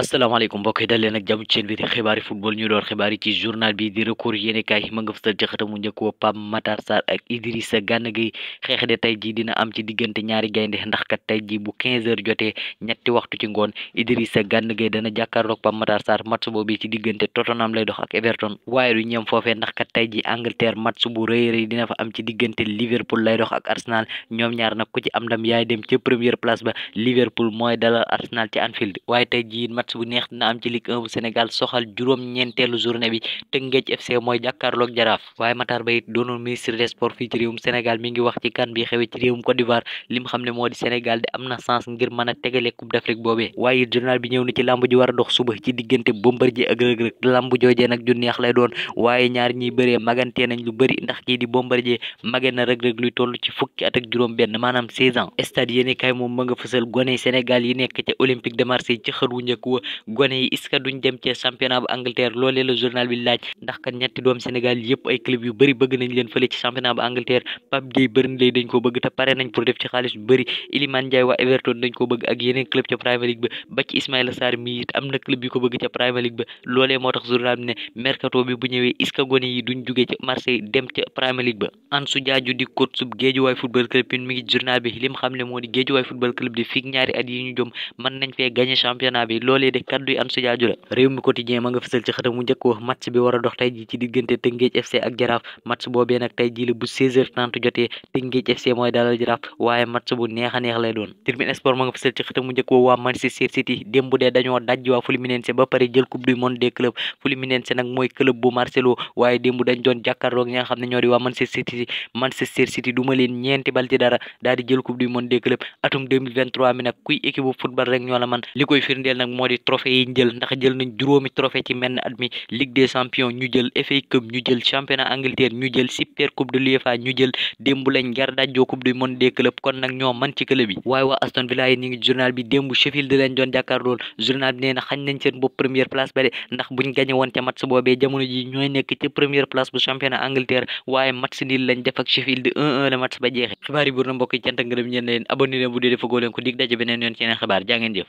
asalaamaaleykum mbokk yi dal leen ak jàmm ci seen biir xibaari football ñu door xibaar yi ci journal bi di record yéenekaay ma nga fësal ci xëtamu njëkk wa Pape Matar Sarr ak Idrissa Gana Gueye xeex de tey jii dina am ci diggante ñaari gaynde ndax kat tey jii bu 15h jotee ñetti waxtu ci ngoon Idrissa Gana Gueye dana jàkkaarloog Pape Matar Sarr match boobu ci diggante Tottenham lay dox ak Everton waaye du ñeem foofee ndax kat tey jii Angleterre match bu rëy rëy dina fa am ci diggante Liverpool lay dox ak Arsenal ñoom ñaar nag ku ci am ndam yaay dem ca première place ba Liverpool mooy dalal Arsenal ci Anfield waaye tey jii match bu neex dina am ci Ligue 1 bu Sénégal soxal juróom-ñeenteelu journée bi Teungueth FC mooy jàkkaarloog Jaraaf waaye Matar Ba it doonoon ministre des sports fii ci réewum Sénégal mi ngi wax ci kan bi xewee ci réewum Côte d'Ivoire lim xam ne moo di Sénégal di am na chance ngir mën a tegale Coupe d'Afrique boobee waaye journal bi ñëw na ci lamb ji war a dox suba ci diggante Bombardier ak Reug Reug lamb joojee nag ju neex lay doon waaye ñaar ñiy bëree magantee nañ lu bëri ndax kii di Bombardier mage na Reug Reug luy toll ci fukki at ak juróom benn maanaam 16 ans stade yéeni kay moom ma nga fësal gone Sénégal yi nekk ca Olympique de Marseille ci xër wu njëkk wa gone yi est-ce que duñ dem ci championnat bu Angleterre loolee la journal bi laaj ndax kat ñetti doom Sénégal yëpp ay club yu bëri bëgg nañ leen fële ci championnat bu Angleterre Pape Gueye Burnley dañ ko bëgg te pare nañ pour def ci xaalis bu bëri Iliman Ndiaye waa Everton dañ ko bëgg ak yeneen club ca Premier League ba ci Ismaïla Sarr mi it am na club yu ko bëgg ca Premier League ba loolee moo tax journal bi ne mercato bi bu ñëwee est-ce que gone yi duñ jugee ca Marseille dem ca Premier League ba Ansou Diadio di coach sub Guédiawaye football club mi ngi journal bi lim xam ne moo di Guédiawaye football club di fii ñaari at yi ñu jëm mën nañ fee gagné championnat bi loolee de kaddu yi Ansou Diadio la réew mi quotidien ma nga fësal ci xëtam mu njëkk wax match bi war a dox tey ji ci diggante Teungueth FC ak Jaraaf match boobee nag tey ji la bu 16h30 jotee Teungueth FC mooy dalal Jaraaf waaye match bu neex a neex lay doon Tribune Sport ma nga fësal ci xëtam mu njëkk waa Manchester City démb dee dañoo daj waa Fluminense ba pare jël coupe du monde des clubs Fluminense nag mooy club bu Marcelo waaye démb dañ doon jàkkaarloog ñi nga xam ne ñoo di waa Manchester City duma leen ñeenti bal ci dara daal di jël coupe du monde des clubs atum 2023 mi nag kuy équipe bu football rek ñoo la man li koy firndeel nag moo di trophée yi jël ndax jël nañ juróomi trophée ci menn at mi Ligue des champions ñu jël FA Cup ñu jël championnat Angleterre ñu jël super coupe de l'UEFA ñu jël démb lañ gar dajjoo coupe du monde des clubs kon nag ñoo man ci club yi waaye waa Aston Villa yi ñi ngi journal bi démb Sheffield lañ doon jàkkaarlool journal bi nee na xañ nañ seen bopp première place ba de ndax buñ gañe woon ca match boobee jamono ji ñooy nekk ci première place bu championnat Angleterre waaye match nil lañ def ak Sheffield 1-1 la match ba jeexe xibaar yi buur na mbokk yi cant ak ngërëm ñeen leen abonné leen bu dee defagoo leen ko dig daje beneen yoon ci yeneen xibaar jaa ngeen jëf